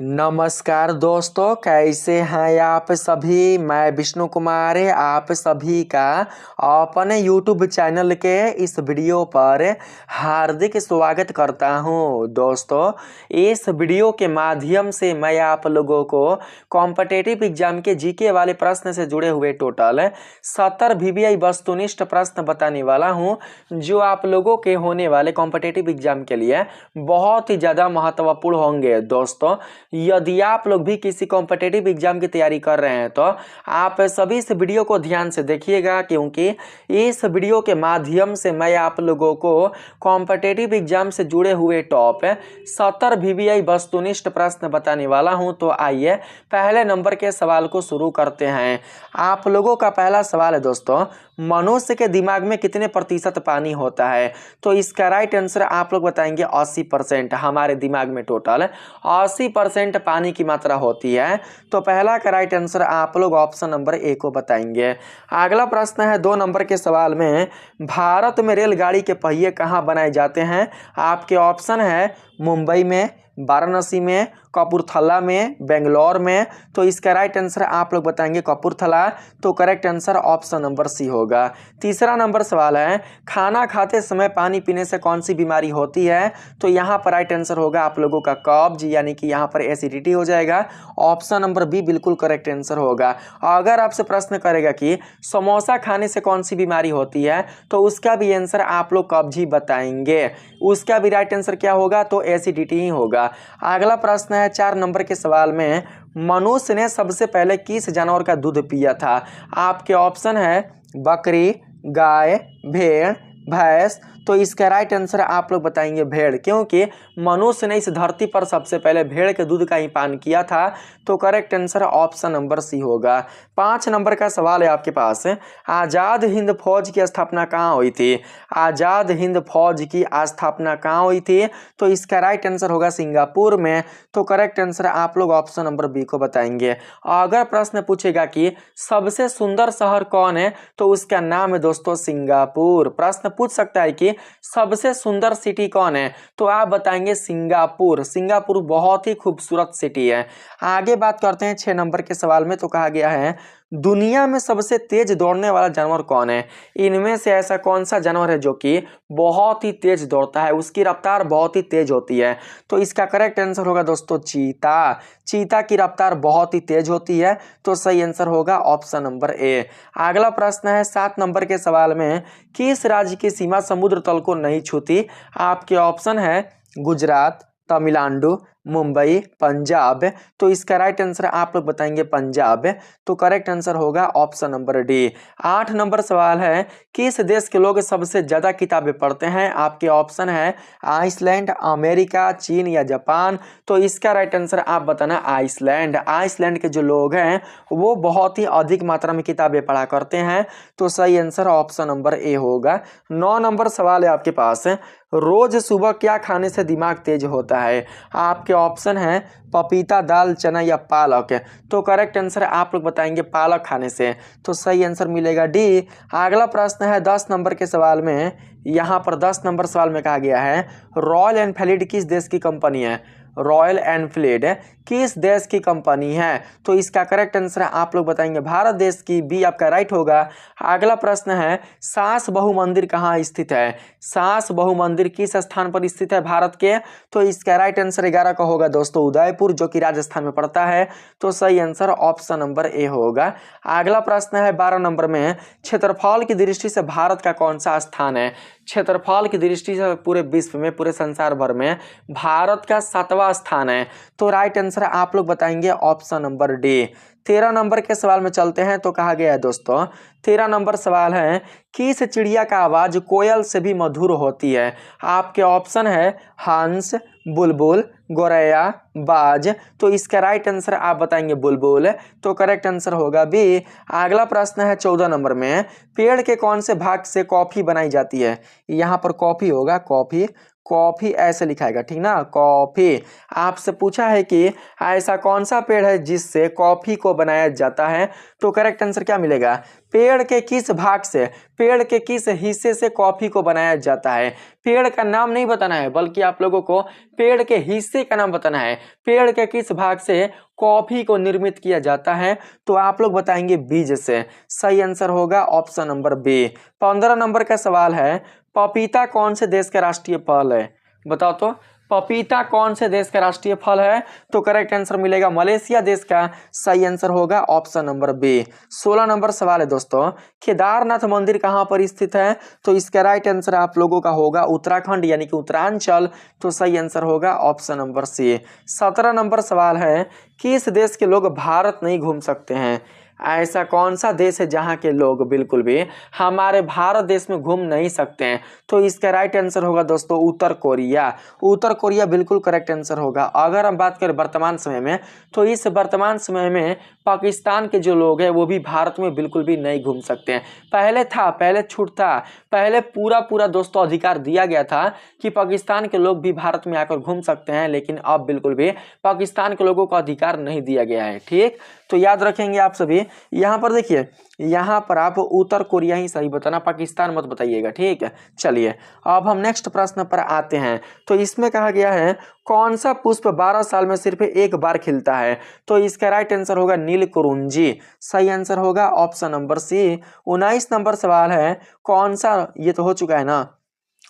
नमस्कार दोस्तों, कैसे हैं आप सभी। मैं विष्णु कुमार आप सभी का अपने YouTube चैनल के इस वीडियो पर हार्दिक स्वागत करता हूं। दोस्तों, इस वीडियो के माध्यम से मैं आप लोगों को कॉम्पिटिटिव एग्जाम के जीके वाले प्रश्न से जुड़े हुए टोटल 70 VBI वस्तुनिष्ठ प्रश्न बताने वाला हूं, जो आप लोगों के होने वाले कॉम्पिटिटिव एग्जाम के लिए बहुत ही ज़्यादा महत्वपूर्ण होंगे। दोस्तों, यदि आप लोग भी किसी कॉम्पिटिटिव एग्जाम की तैयारी कर रहे हैं तो आप सभी इस वीडियो को ध्यान से देखिएगा, क्योंकि इस वीडियो के माध्यम से मैं आप लोगों को कॉम्पिटिटिव एग्जाम से जुड़े हुए टॉप 70 VBI वस्तुनिष्ठ प्रश्न बताने वाला हूं। तो आइए पहले नंबर के सवाल को शुरू करते हैं। आप लोगों का पहला सवाल है दोस्तों, मनुष्य के दिमाग में कितने प्रतिशत पानी होता है? तो इसका राइट आंसर आप लोग बताएंगे 80%। हमारे दिमाग में टोटल 80% पानी की मात्रा होती है। तो पहला का राइट आंसर आप लोग ऑप्शन नंबर ए को बताएंगे। अगला प्रश्न है 2 नंबर के सवाल में, भारत में रेलगाड़ी के पहिए कहाँ बनाए जाते हैं? आपके ऑप्शन है मुंबई में, वाराणसी में, कपूरथला में, बेंगलोर में। तो इसका राइट आंसर आप लोग बताएंगे कपूरथला। तो correct answer option number C होगा। तीसरा नंबर सवाल है, खाना खाते समय पानी पीने से कौन सी बीमारी होती है? तो यहाँ पर राइट आंसर होगा आप लोगों का कब्ज, यानी कि यहाँ पर एसिडिटी हो जाएगा। ऑप्शन नंबर बी बिल्कुल करेक्ट आंसर होगा। अगर आपसे प्रश्न करेगा कि समोसा खाने से कौन सी बीमारी होती है, तो उसका भी आंसर आप लोग कब्ज ही बताएंगे। उसका भी राइट आंसर क्या होगा? तो एसिडिटी ही होगा। अगला प्रश्न है 4 नंबर के सवाल में, मनुष्य ने सबसे पहले किस जानवर का दूध पिया था? आपके ऑप्शन है बकरी, गाय, भेड़, भैंस। तो इसका राइट आंसर आप लोग बताएंगे भेड़, क्योंकि मनुष्य ने इस धरती पर सबसे पहले भेड़ के दूध का ही पान किया था। तो correct answer option number C होगा। 5 नंबर का सवाल है आपके पास, आज़ाद हिंद फौज की स्थापना कहाँ हुई थी? आज़ाद हिंद फौज की स्थापना कहाँ हुई थी? तो इसका राइट आंसर होगा सिंगापुर में। तो करेक्ट आंसर आप लोग ऑप्शन नंबर बी को बताएंगे। अगर प्रश्न पूछेगा कि सबसे सुंदर शहर कौन है, तो उसका नाम है दोस्तों सिंगापुर। प्रश्न पूछ सकता है कि सबसे सुंदर सिटी कौन है, तो आप बताएंगे सिंगापुर। सिंगापुर बहुत ही खूबसूरत सिटी है। आगे बात करते हैं 6 नंबर के सवाल में। तो कहा गया है, दुनिया में सबसे तेज दौड़ने वाला जानवर कौन है? इनमें से ऐसा कौन सा जानवर है जो कि बहुत ही तेज दौड़ता है, उसकी रफ्तार बहुत ही तेज होती है? तो इसका करेक्ट आंसर होगा दोस्तों चीता। चीता की रफ्तार बहुत ही तेज होती है। तो सही आंसर होगा ऑप्शन नंबर ए। अगला प्रश्न है 7 नंबर के सवाल में, किस राज्य की सीमा समुद्र तल को नहीं छूती? आपके ऑप्शन है गुजरात, तमिलनाडु, मुंबई, पंजाब। तो इसका राइट आंसर आप लोग बताएंगे पंजाब। तो करेक्ट आंसर होगा ऑप्शन नंबर डी। 8 नंबर सवाल है, किस देश के लोग सबसे ज्यादा किताबें पढ़ते हैं? आपके ऑप्शन है आइसलैंड, अमेरिका, चीन या जापान। तो इसका राइट आंसर आप बताना आइसलैंड। आइसलैंड के जो लोग हैं वो बहुत ही अधिक मात्रा में किताबें पढ़ा करते हैं। तो सही आंसर ऑप्शन नंबर ए होगा। 9 नंबर सवाल है आपके पास, रोज सुबह क्या खाने से दिमाग तेज होता है? आपके ऑप्शन है पपीता, दाल, चना या पालक। तो करेक्ट आंसर आप लोग बताएंगे पालक खाने से। तो सही आंसर मिलेगा डी। अगला प्रश्न है 10 नंबर के सवाल में। यहाँ पर 10 नंबर सवाल में कहा गया है, रॉयल एनफील्ड किस देश की कंपनी है? रॉयल एनफील्ड किस देश की कंपनी है? तो इसका करेक्ट आंसर आप लोग बताएंगे भारत देश की। बी आपका राइट होगा। अगला प्रश्न है, सास बहु मंदिर कहाँ स्थित है? सास बहु मंदिर किस स्थान पर स्थित है भारत के? तो इसका राइट आंसर 11 का होगा दोस्तों उदयपुर, जो कि राजस्थान में पड़ता है। तो सही आंसर ऑप्शन नंबर ए होगा। अगला प्रश्न है 12 नंबर में, क्षेत्रफल की दृष्टि से भारत का कौन सा स्थान है? क्षेत्रफल की दृष्टि से पूरे विश्व में, पूरे संसार भर में भारत का 7वां स्थान है। तो राइट आंसर आप लोग बताएंगे ऑप्शन नंबर डी। 13 नंबर के सवाल में चलते हैं। तो कहा गया है दोस्तों, 13 नंबर सवाल है, किस चिड़िया का आवाज कोयल से भी मधुर होती है? आपके ऑप्शन है हंस, बुलबुल, गौरैया, बाज। तो इसका राइट आंसर आप बताएंगे बुलबुल। तो करेक्ट आंसर होगा बी। अगला प्रश्न है 14 नंबर में, पेड़ के कौन से भाग से कॉफी बनाई जाती है? यहाँ पर कॉफी होगा, कॉफी। कॉफी ऐसे लिखाएगा, ठीक ना, कॉफी। आपसे पूछा है कि ऐसा कौन सा पेड़ है जिससे कॉफी को बनाया जाता है, तो करेक्ट आंसर क्या मिलेगा, पेड़ के किस भाग से, पेड़ के किस हिस्से से कॉफी को बनाया जाता है। पेड़ का नाम नहीं बताना है बल्कि आप लोगों को पेड़ के हिस्से का नाम बताना है, पेड़ के किस भाग से कॉफी को निर्मित किया जाता है, तो आप लोग बताएंगे बीज से। सही आंसर होगा ऑप्शन नंबर बी। 15 नंबर का सवाल है, पपीता कौन से देश का राष्ट्रीय फल है, बताओ तो पपीता कौन से देश का राष्ट्रीय फल है, तो करेक्ट आंसर मिलेगा मलेशिया देश का। सही आंसर होगा ऑप्शन नंबर बी। 16 नंबर सवाल है दोस्तों, केदारनाथ मंदिर कहां पर स्थित है, तो इसका राइट आंसर आप लोगों का होगा उत्तराखंड यानी कि उत्तरांचल, तो सही आंसर होगा ऑप्शन नंबर सी। 17 नंबर सवाल है, किस देश के लोग भारत नहीं घूम सकते हैं, ऐसा कौन सा देश है जहां के लोग बिल्कुल भी हमारे भारत देश में घूम नहीं सकते हैं, तो इसका राइट आंसर होगा दोस्तों उत्तर कोरिया। उत्तर कोरिया बिल्कुल करेक्ट आंसर होगा। अगर हम बात करें वर्तमान समय में, तो इस वर्तमान समय में पाकिस्तान के जो लोग हैं वो भी भारत में बिल्कुल भी नहीं घूम सकते हैं। पहले था, पहले छूट था, पहले पूरा पूरा दोस्तों अधिकार दिया गया था कि पाकिस्तान के लोग भी भारत में आकर घूम सकते हैं, लेकिन अब बिल्कुल भी पाकिस्तान के लोगों को अधिकार नहीं दिया गया है, ठीक। तो याद रखेंगे आप सभी। यहाँ पर देखिए, यहाँ पर आप उत्तर कोरिया ही सही बताना, पाकिस्तान मत बताइएगा, ठीक है। चलिए अब हम नेक्स्ट प्रश्न पर आते हैं। तो इसमें कहा गया है, कौन सा पुष्प 12 साल में सिर्फ एक बार खिलता है, तो इसका राइट आंसर होगा नीलकुरुंजी। सही आंसर होगा ऑप्शन नंबर सी। 19 नंबर सवाल है, कौन सा, ये तो हो चुका है ना।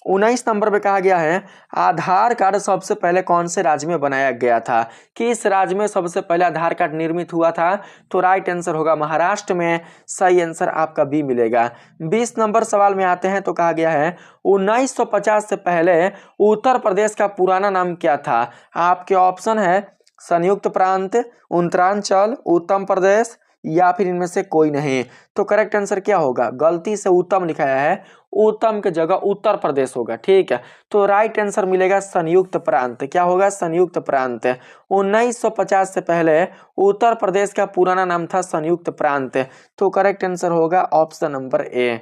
19 नंबर पे कहा गया है, आधार कार्ड सबसे पहले कौन से राज्य में बनाया गया था, किस राज्य में सबसे पहले आधार कार्ड निर्मित हुआ था, तो राइट आंसर होगा महाराष्ट्र में। सही आंसर आपका बी मिलेगा। 20 नंबर सवाल में आते हैं। तो कहा गया है, 1950 से पहले उत्तर प्रदेश का पुराना नाम क्या था। आपके ऑप्शन है संयुक्त प्रांत, उत्तरांचल, उत्तर प्रदेश या फिर इनमें से कोई नहीं। तो करेक्ट आंसर क्या होगा, गलती से उत्तम लिखाया है, उत्तम की जगह उत्तर प्रदेश होगा, ठीक है। तो राइट आंसर मिलेगा संयुक्त प्रांत। क्या होगा, संयुक्त प्रांत। 1950 से पहले उत्तर प्रदेश का पुराना नाम था संयुक्त प्रांत। तो करेक्ट आंसर होगा ऑप्शन नंबर ए।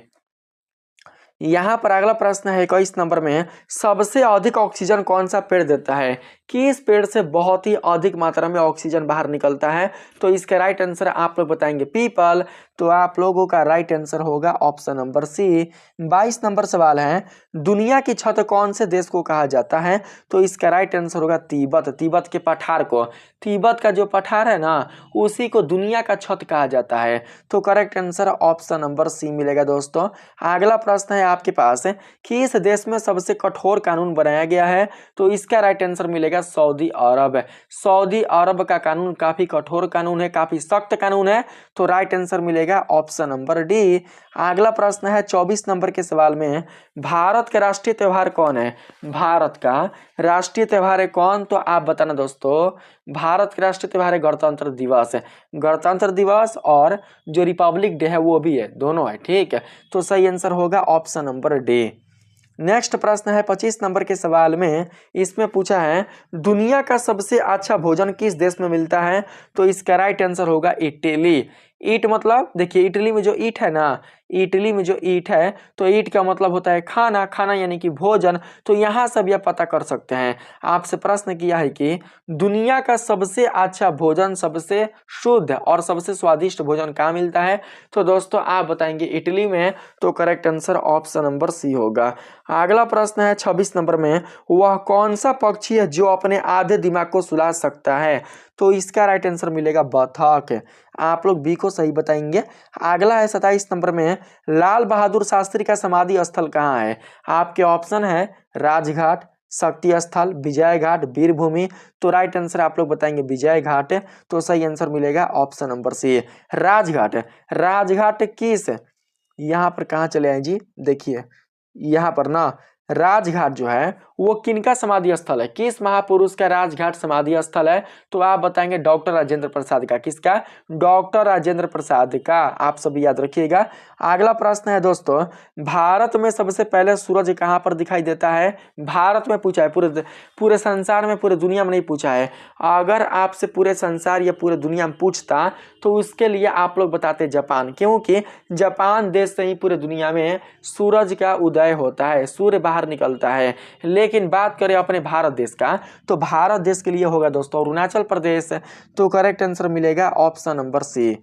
यहाँ पर अगला प्रश्न है 21 नंबर में, सबसे अधिक ऑक्सीजन कौन सा पेड़ देता है, किस पेड़ से बहुत ही अधिक मात्रा में ऑक्सीजन बाहर निकलता है, तो इसका राइट आंसर आप लोग बताएंगे पीपल। तो आप लोगों का राइट आंसर होगा ऑप्शन नंबर सी। 22 नंबर सवाल है, दुनिया की छत कौन से देश को कहा जाता है, तो इसका राइट आंसर होगा तिब्बत। तिब्बत के पठार को, तिब्बत का जो पठार है ना, उसी को दुनिया का छत कहा जाता है। तो correct answer option number C मिलेगा दोस्तों। अगला प्रश्न है आपके पास, कि इस देश में सबसे कठोर कानून बनाया गया है, तो इसका राइट आंसर मिलेगा सऊदी अरब। सऊदी अरब का कानून काफी कठोर कानून है, काफी सख्त कानून है। तो राइट आंसर मिलेगा ऑप्शन नंबर डी। अगला प्रश्न है 24 नंबर के सवाल में, भारत का राष्ट्रीय त्योहार कौन है, भारत का राष्ट्रीय त्योहार है कौन, तो आप बताना दोस्तों। भारत का राष्ट्रीय त्योहार है गणतंत्र दिवस। गणतंत्र दिवस और जो रिपब्लिक डे है वो भी है, दोनों है, ठीक है। तो सही आंसर होगा ऑप्शन नंबर डी। नेक्स्ट प्रश्न है 25 नंबर के सवाल में, इसमें पूछा है, दुनिया का सबसे अच्छा भोजन किस देश में मिलता है, तो इसका राइट आंसर होगा इटली। ईट मतलब देखिए, इटली में जो ईट है ना, इटली में जो ईट है, तो ईट का मतलब होता है खाना, खाना यानी कि भोजन। तो यहाँ सब यह पता कर सकते हैं। आपसे प्रश्न किया है कि दुनिया का सबसे अच्छा भोजन, सबसे शुद्ध और सबसे स्वादिष्ट भोजन कहाँ मिलता है, तो दोस्तों आप बताएंगे इटली में। तो correct answer option number C होगा। अगला प्रश्न है 26 नंबर में, वह कौन सा पक्षी है जो अपने आधे दिमाग को सुला सकता है, तो इसका राइट आंसर मिलेगा बतख। आप लोग बी को सही बताएंगे। अगला है 27 नंबर में, लाल बहादुर शास्त्री का समाधि स्थल कहाँ है। आपके ऑप्शन है राजघाट, शक्ति स्थल, विजय घाट, वीरभूमि। तो राइट आंसर आप लोग बताएंगे विजय घाट। तो सही आंसर मिलेगा option number C, Rajghat. Rajghat किस, यहाँ पर कहाँ चले आए जी, देखिए यहाँ पर ना राजघाट जो है वो किनका समाधि स्थल है, किस महापुरुष का राजघाट समाधि स्थल है, तो आप बताएंगे डॉक्टर राजेंद्र प्रसाद का। किसका, डॉक्टर राजेंद्र प्रसाद का। आप सभी याद रखिएगा। अगला प्रश्न है दोस्तों, भारत में सबसे पहले सूरज कहाँ पर दिखाई देता है। भारत में पूछा है, पूरे संसार में, पूरे दुनिया में नहीं पूछा है। अगर आपसे पूरे संसार या पूरे दुनिया में पूछता तो उसके लिए आप लोग बताते जापान, क्योंकि जापान देश से ही पूरे दुनिया में सूरज का उदय होता है, सूर्य बाहर निकलता है। लेकिन लेकिन बात करें अपने भारत देश का तो भारत देश के लिए होगा दोस्तों अरुणाचल प्रदेश। तो करेक्ट आंसर मिलेगा ऑप्शन नंबर सी।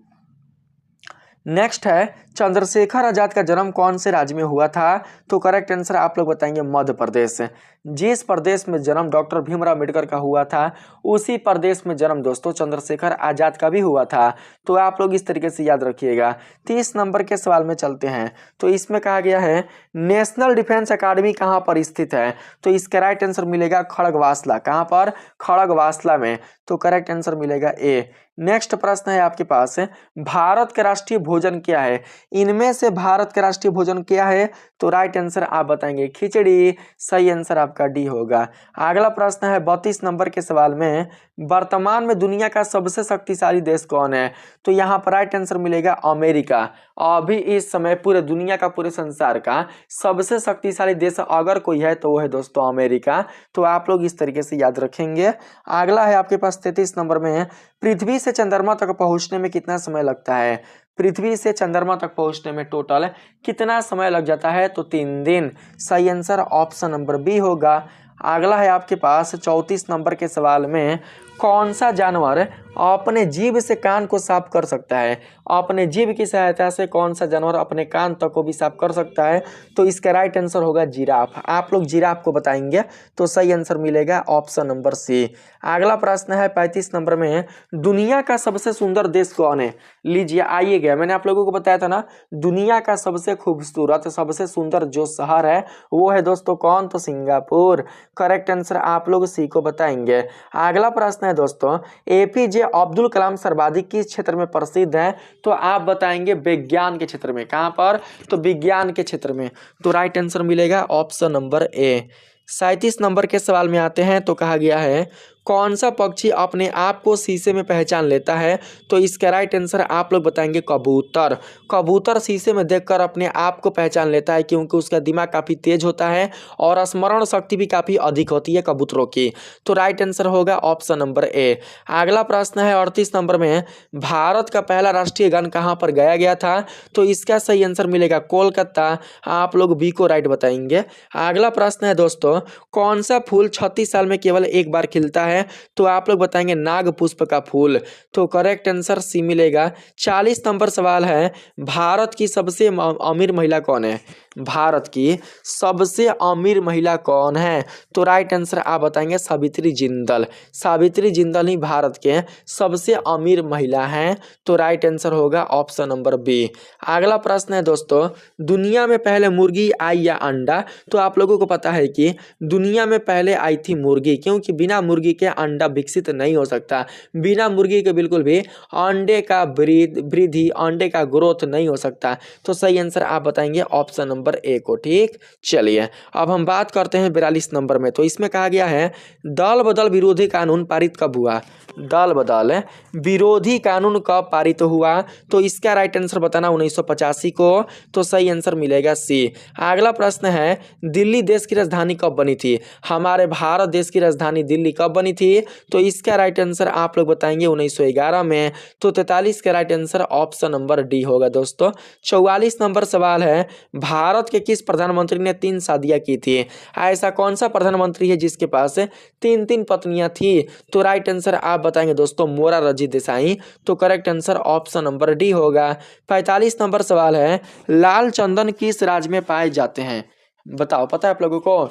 नेक्स्ट है चंद्रशेखर आजाद का जन्म कौन से राज्य में हुआ था? तो करेक्ट आंसर आप लोग बताएंगे मध्य प्रदेश। जिस प्रदेश में जन्म डॉक्टर भीमराव अम्बेडकर का हुआ था उसी प्रदेश में जन्म दोस्तों चंद्रशेखर आजाद का भी हुआ था। तो आप लोग इस तरीके से याद रखिएगा। 30 नंबर के सवाल में चलते हैं। तो इसमें कहा गया है नेशनल डिफेंस अकादमी कहाँ पर स्थित है? तो इसका राइट आंसर मिलेगा खड़गवासला। कहाँ पर? खड़गवासला में। तो करेक्ट आंसर मिलेगा ए। नेक्स्ट प्रश्न है आपके पास, भारत का राष्ट्रीय भोजन क्या है? इनमें से भारत का राष्ट्रीय भोजन क्या है? तो राइट आंसर आप बताएंगे खिचड़ी। सही आंसर आपका डी होगा। अगला प्रश्न है 32 नंबर के सवाल में, वर्तमान में दुनिया का सबसे शक्तिशाली देश कौन है? तो यहाँ पर राइट आंसर मिलेगा अमेरिका। अभी इस समय पूरे दुनिया का, पूरे संसार का सबसे शक्तिशाली देश अगर कोई है तो वो है दोस्तों अमेरिका। तो आप लोग इस तरीके से याद रखेंगे। अगला है आपके पास 33 नंबर में, पृथ्वी से चंद्रमा तक पहुंचने में कितना समय लगता है? पृथ्वी से चंद्रमा तक पहुंचने में टोटल कितना समय लग जाता है? तो 3 दिन। सही आंसर ऑप्शन नंबर बी होगा। अगला है आपके पास 34 नंबर के सवाल में, कौन सा जानवर अपने जीभ से कान को साफ कर सकता है? अपने जीभ की सहायता से कौन सा जानवर अपने कान तक को भी साफ कर सकता है? तो इसका राइट आंसर होगा जिराफ। आप लोग जिराफ को बताएंगे तो सही आंसर मिलेगा ऑप्शन नंबर सी। अगला प्रश्न है 35 नंबर में, दुनिया का सबसे सुंदर देश कौन है? लीजिए आइएगा, मैंने आप लोगों को बताया था ना दुनिया का सबसे खूबसूरत, सबसे सुंदर जो शहर है वो है दोस्तों कौन? तो सिंगापुर। करेक्ट आंसर आप लोग सी को बताएंगे। अगला प्रश्न है दोस्तों, एपीजे अब्दुल कलाम सर्वाधिक किस क्षेत्र में प्रसिद्ध है? तो आप बताएंगे विज्ञान के क्षेत्र में। कहां पर? तो विज्ञान के क्षेत्र में। तो राइट आंसर मिलेगा ऑप्शन नंबर ए। 37 नंबर के सवाल में आते हैं। तो कहा गया है कौन सा पक्षी अपने आप को शीशे में पहचान लेता है? तो इसका राइट आंसर आप लोग बताएंगे कबूतर। कबूतर शीशे में देखकर अपने आप को पहचान लेता है क्योंकि उसका दिमाग काफ़ी तेज होता है और स्मरण शक्ति भी काफ़ी अधिक होती है कबूतरों की। तो राइट आंसर होगा ऑप्शन नंबर ए। अगला प्रश्न है 38 नंबर में, भारत का पहला राष्ट्रीय गान कहाँ पर गाया गया था? तो इसका सही आंसर मिलेगा कोलकाता। आप लोग बी को राइट बताएंगे। अगला प्रश्न है दोस्तों, कौन सा फूल 36 साल में केवल एक बार खिलता है? तो आप लोग बताएंगे नाग पुष्प का फूल। तो करेक्ट आंसर सी मिलेगा। 40 नंबर सवाल है, भारत की सबसे अमीर महिला कौन है? भारत की सबसे अमीर महिला कौन है? तो राइट आंसर आप बताएंगे सावित्री जिंदल। सावित्री जिंदल ही भारत के सबसे अमीर महिला हैं। तो राइट आंसर होगा ऑप्शन नंबर बी। अगला प्रश्न है दोस्तों, दुनिया में पहले मुर्गी आई या अंडा? तो आप लोगों को पता है कि दुनिया में पहले आई थी मुर्गी, क्योंकि बिना मुर्गी के अंडा विकसित नहीं हो सकता। बिना मुर्गी के बिल्कुल भी अंडे का वृद्धि, अंडे का ग्रोथ नहीं हो सकता। तो सही आंसर आप बताएंगे ऑप्शन नंबर ए को। ठीक, चलिए अब हम बात करते हैं 42 नंबर में। तो इसमें कहा गया है दल बदल विरोधी कानून पारित कब हुआ? दल बदल विरोधी कानून कब पारित हुआ? तो इसका राइट आंसर बताना 1985 को। तो सही आंसर मिलेगा सी। अगला प्रश्न है, दिल्ली देश की राजधानी कब बनी थी? हमारे भारत देश की राजधानी दिल्ली कब बनी थी? तो इसका राइट आंसर आप लोग बताएंगे 1911 में। तो 43 का right answer option number D होगा दोस्तों। 44 नंबर सवाल है, भारत के किस प्रधानमंत्री ने 3 शादियां की थी? ऐसा कौन सा प्रधानमंत्री है जिसके पास 3 पत्नियां थी? तो राइट आंसर आप बताएंगे दोस्तों मोरारजी देसाई। तो correct answer option number D होगा। 45 नंबर सवाल है, लाल चंदन किस राज्य में पाए जाते हैं? बताओ, पता है आप लोगों को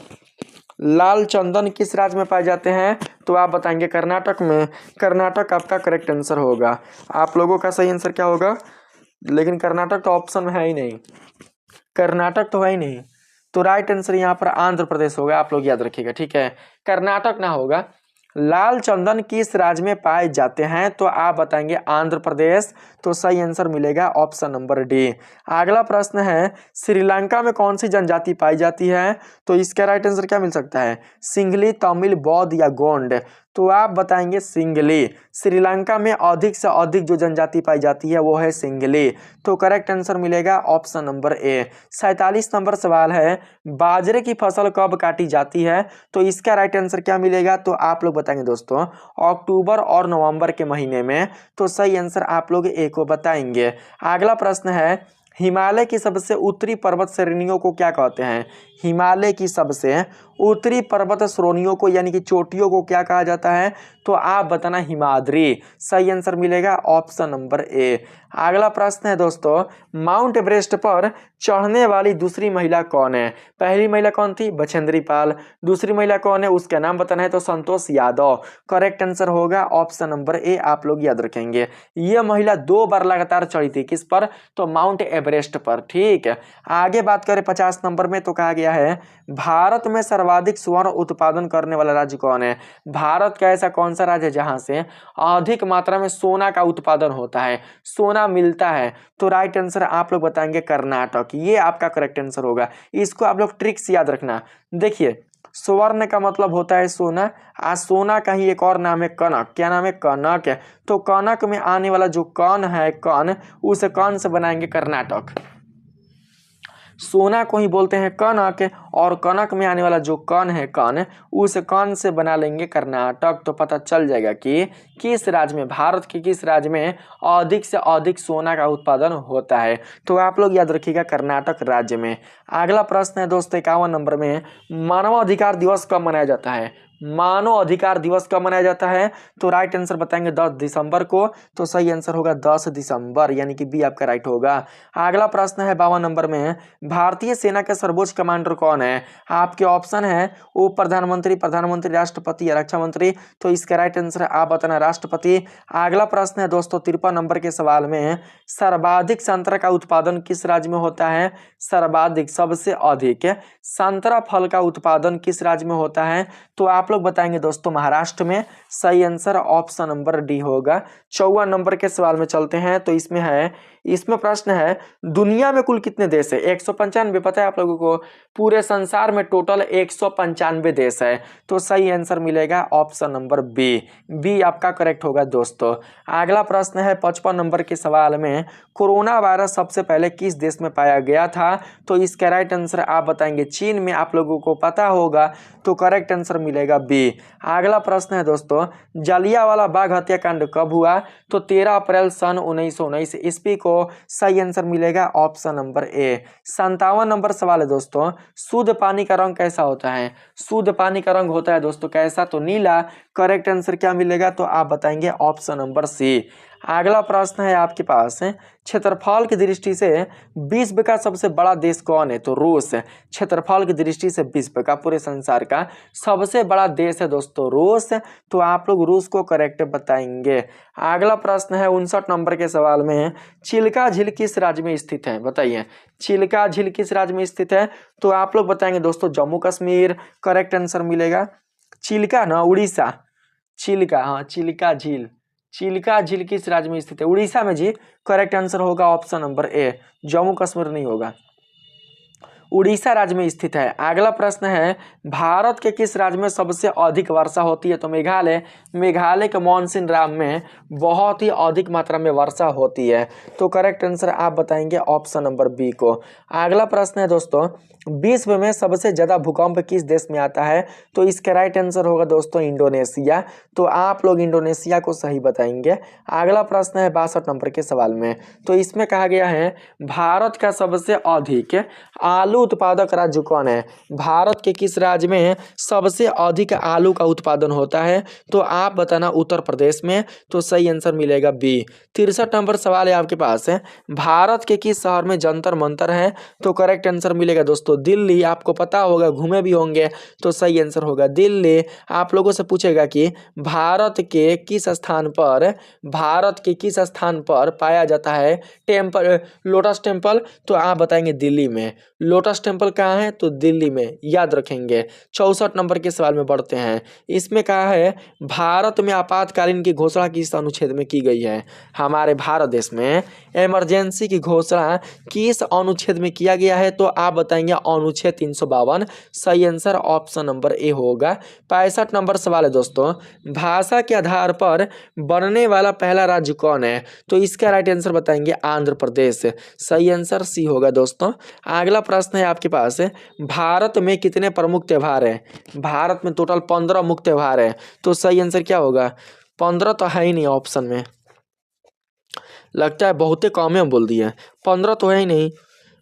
लाल चंदन किस राज्य में पाए जाते हैं? तो आप बताएंगे कर्नाटक में। कर्नाटक आपका करेक्ट आंसर होगा। आप लोगों का सही आंसर क्या होगा? लेकिन कर्नाटक तो ऑप्शन में है ही नहीं, कर्नाटक तो है ही नहीं। तो राइट आंसर यहाँ पर आंध्र प्रदेश होगा। आप लोग याद रखिएगा, ठीक है, कर्नाटक ना होगा। लाल चंदन किस राज्य में पाए जाते हैं? तो आप बताएंगे आंध्र प्रदेश। तो सही आंसर मिलेगा ऑप्शन नंबर डी। अगला प्रश्न है, श्रीलंका में कौन सी जनजाति पाई जाती है? तो इसका राइट आंसर क्या मिल सकता है? सिंघली, तमिल, बौद्ध या गोंड? तो आप बताएंगे सिंघली। श्रीलंका में अधिक से अधिक जो जनजाति पाई जाती है वो है सिंघली। तो करेक्ट आंसर मिलेगा ऑप्शन नंबर ए। 47 नंबर सवाल है, बाजरे की फसल कब काटी जाती है? तो इसका राइट आंसर क्या मिलेगा? तो आप लोग बताएंगे दोस्तों अक्टूबर और नवंबर के महीने में। तो सही आंसर आप लोग ए को बताएंगे। अगला प्रश्न है, हिमालय की सबसे उत्तरी पर्वत श्रेणियों को क्या कहते हैं? हिमालय की सबसे उत्तरी पर्वत श्रेणियों को यानी कि चोटियों को क्या कहा जाता है? तो आप बताना हिमाद्री। सही आंसर मिलेगा ऑप्शन नंबर ए। अगला प्रश्न है दोस्तों, माउंट एवरेस्ट पर चढ़ने वाली दूसरी महिला कौन है? पहली महिला कौन थी? बछेंद्री पाल। दूसरी महिला कौन है? उसका नाम बताना है तो संतोष यादव। करेक्ट आंसर होगा ऑप्शन नंबर ए, आप लोग याद रखेंगे। यह महिला 2 बार लगातार चढ़ी थी, किस पर? तो माउंट एवरेस्ट पर। ठीक है, आगे बात करें 50 नंबर में, तो कहा गया है भारत में सर्वाधिक स्वर्ण उत्पादन करने वाला राज्य कौन है? भारत का ऐसा कौन सा राज्य है जहां से अधिक मात्रा में सोना का उत्पादन होता है, सोना मिलता है? तो राइट आंसर आप लोग बताएंगे कर्नाटक। ये आपका करेक्ट आंसर होगा। इसको आप लोग ट्रिक्स याद रखना। देखिए, स्वर्ण का मतलब होता है सोना, आज सोना का ही एक और नाम है कनक। क्या नाम है? कनक है। तो कनक में आने वाला जो कण है, कण, उस कण से बनाएंगे कर्नाटक। सोना को ही बोलते हैं कनक, और कनक में आने वाला जो कण है, कण, उस कण से बना लेंगे कर्नाटक। तो पता चल जाएगा कि किस राज्य में, भारत के किस राज्य में अधिक से अधिक सोना का उत्पादन होता है। तो आप लोग याद रखिएगा कर्नाटक राज्य में। अगला प्रश्न है दोस्तों 51 नंबर में, मानव अधिकार दिवस कब मनाया जाता है? मानव अधिकार दिवस कब मनाया जाता है? तो राइट आंसर बताएंगे 10 दिसंबर को। तो सही आंसर होगा 10 दिसंबर, यानी कि बी आपका राइट होगा। अगला प्रश्न है 52 नंबर में, भारतीय सेना के सर्वोच्च कमांडर कौन है? आपके ऑप्शन है उप प्रधानमंत्री, प्रधानमंत्री, राष्ट्रपति या रक्षा मंत्री। तो इसका राइट आंसर आप बताना राष्ट्रपति। अगला प्रश्न है दोस्तों 53 नंबर के सवाल में, सर्वाधिक संतरा का उत्पादन किस राज्य में होता है? सर्वाधिक, सबसे अधिक संतरा फल का उत्पादन किस राज्य में होता है? तो आप लोग बताएंगे दोस्तों महाराष्ट्र में। सही आंसर ऑप्शन नंबर डी होगा। 54 नंबर के सवाल में चलते हैं। तो इसमें प्रश्न है, दुनिया में कुल कितने देश है? 195। पता है आप लोगों को? पूरे संसार में टोटल 195 देश है। तो सही आंसर मिलेगा ऑप्शन नंबर बी। बी आपका करेक्ट होगा दोस्तों। अगला प्रश्न है 55 नंबर के सवाल में, कोरोना वायरस सबसे पहले किस देश में पाया गया था? तो इसका राइट आंसर आप बताएंगे चीन में। आप लोगों को पता होगा, तो करेक्ट आंसर मिलेगा बी। अगला प्रश्न है दोस्तों, जलियांवाला बाग हत्याकांड कब हुआ? तो 13 अप्रैल सन 1919 ईस्वी को। सही आंसर मिलेगा ऑप्शन नंबर ए। 57 नंबर सवाल है दोस्तों, शुद्ध पानी का रंग कैसा होता है? शुद्ध पानी का रंग होता है दोस्तों कैसा? तो नीला। करेक्ट आंसर क्या मिलेगा? तो आप बताएंगे ऑप्शन नंबर सी। अगला प्रश्न है आपके पास, क्षेत्रफल की दृष्टि से विश्व का सबसे बड़ा देश कौन है? तो रूस। क्षेत्रफल की दृष्टि से विश्व का, पूरे संसार का सबसे बड़ा देश है दोस्तों रूस। तो आप लोग रूस को करेक्ट बताएंगे। अगला प्रश्न है 59 नंबर के सवाल में, चिल्का झील किस राज्य में स्थित है? बताइए, चिल्का झील किस राज्य में स्थित है? तो आप लोग बताएंगे दोस्तों जम्मू कश्मीर। करेक्ट आंसर मिलेगा चिल्का ना, उड़ीसा। चिल्का, हाँ चिल्का झील। चिल्का झील किस राज्य में स्थित है? उड़ीसा में जी। करेक्ट आंसर होगा option number A, Jammu Kashmir नहीं होगा, उड़ीसा राज्य में स्थित है। अगला प्रश्न है, भारत के किस राज्य में सबसे अधिक वर्षा होती है? तो मेघालय। मेघालय के मॉनसून में बहुत ही अधिक मात्रा में वर्षा होती है। तो करेक्ट आंसर आप बताएंगे ऑप्शन नंबर बी को। अगला प्रश्न है दोस्तों, विश्व में सबसे ज्यादा भूकंप किस देश में आता है? तो इसका राइट आंसर होगा दोस्तों इंडोनेशिया। तो आप लोग इंडोनेशिया को सही बताएंगे। अगला प्रश्न है 62 नंबर के सवाल में, तो इसमें कहा गया है भारत का सबसे अधिक आलू उत्पादक राज्य कौन है? भारत के किस राज्य में सबसे अधिक आलू का उत्पादन होता है? तो आप बताना उत्तर प्रदेश में। तो सही आंसर मिलेगा बी। 63 नंबर सवाल है आपके पास, है भारत के किस शहर में जंतर मंतर है? तो करेक्ट आंसर मिलेगा दोस्तों दिल्ली। आपको पता होगा, घूमे भी होंगे, तो सही आंसर होगा दिल्ली। आप लोगों से पूछेगा कि भारत के किस स्थान पर पाया जाता है टेम्पल, लोटस टेम्पल? तो आप बताएंगे दिल्ली में। लोटस टेम्पल कहाँ है? तो दिल्ली में, याद रखेंगे। 64 नंबर के सवाल में बढ़ते हैं। इसमें कहा है भारत में आपातकालीन की घोषणा किस अनुच्छेद में की गई है? हमारे भारत देश में इमरजेंसी की घोषणा किस अनुच्छेद में किया गया है? तो आप बताएंगे अनुच्छेद 352। सही आंसर ऑप्शन नंबर ए होगा। 65 नंबर सवाल है दोस्तों, भाषा के आधार पर बनने वाला पहला राज्य कौन है? तो इसका राइट आंसर बताएंगे आंध्र प्रदेश। सही आंसर सी होगा दोस्तों। अगला प्रश्न है आपके पास, भारत में कितने प्रमुख त्योहार हैं? भारत में टोटल 15 मुख्य त्योहार है। तो सही आंसर क्या होगा? 15 तो है ही नहीं ऑप्शन में। लगता है बहुते कम है बोल दिए, 15 तो है ही नहीं।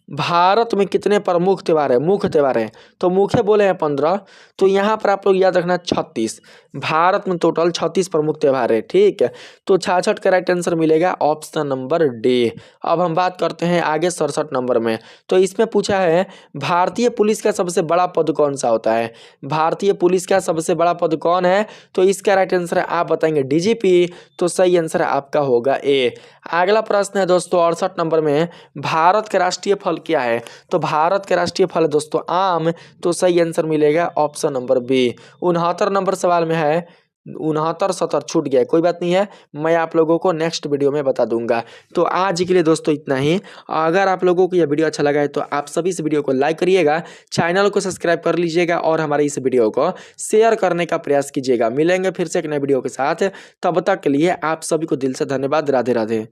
भारत में कितने प्रमुख त्यौहार है, मुख्य त्यौहार है, तो मुख्य बोले हैं 15, तो यहाँ पर आप लोग याद रखना 36। भारत में टोटल 36 प्रमुख त्यौहार है, ठीक है। तो 66 का राइट आंसर मिलेगा ऑप्शन नंबर डी। अब हम बात करते हैं आगे 67 नंबर में। तो इसमें पूछा है भारतीय पुलिस का सबसे बड़ा पद कौन सा होता है। भारतीय पुलिस का सबसे बड़ा पद कौन है, तो इसका राइट आंसर आप बताएंगे डीजीपी। तो सही आंसर आपका होगा ए। अगला प्रश्न है दोस्तों 68 नंबर में, भारत का राष्ट्रीय फल क्या है। तो भारत का राष्ट्रीय फल है दोस्तों आम। तो सही आंसर मिलेगा ऑप्शन नंबर बी। 69 नंबर सवाल में है, 69 70 छूट गया, कोई बात नहीं है, मैं आप लोगों को नेक्स्ट वीडियो में बता दूंगा। तो आज के लिए दोस्तों इतना ही। अगर आप लोगों को यह वीडियो अच्छा लगा है तो आप सभी इस वीडियो को लाइक करिएगा, चैनल को सब्सक्राइब कर लीजिएगा और हमारे इस वीडियो को शेयर करने का प्रयास कीजिएगा। मिलेंगे फिर से एक नए वीडियो के साथ, तब तक के लिए आप सभी को दिल से धन्यवाद। राधे राधे।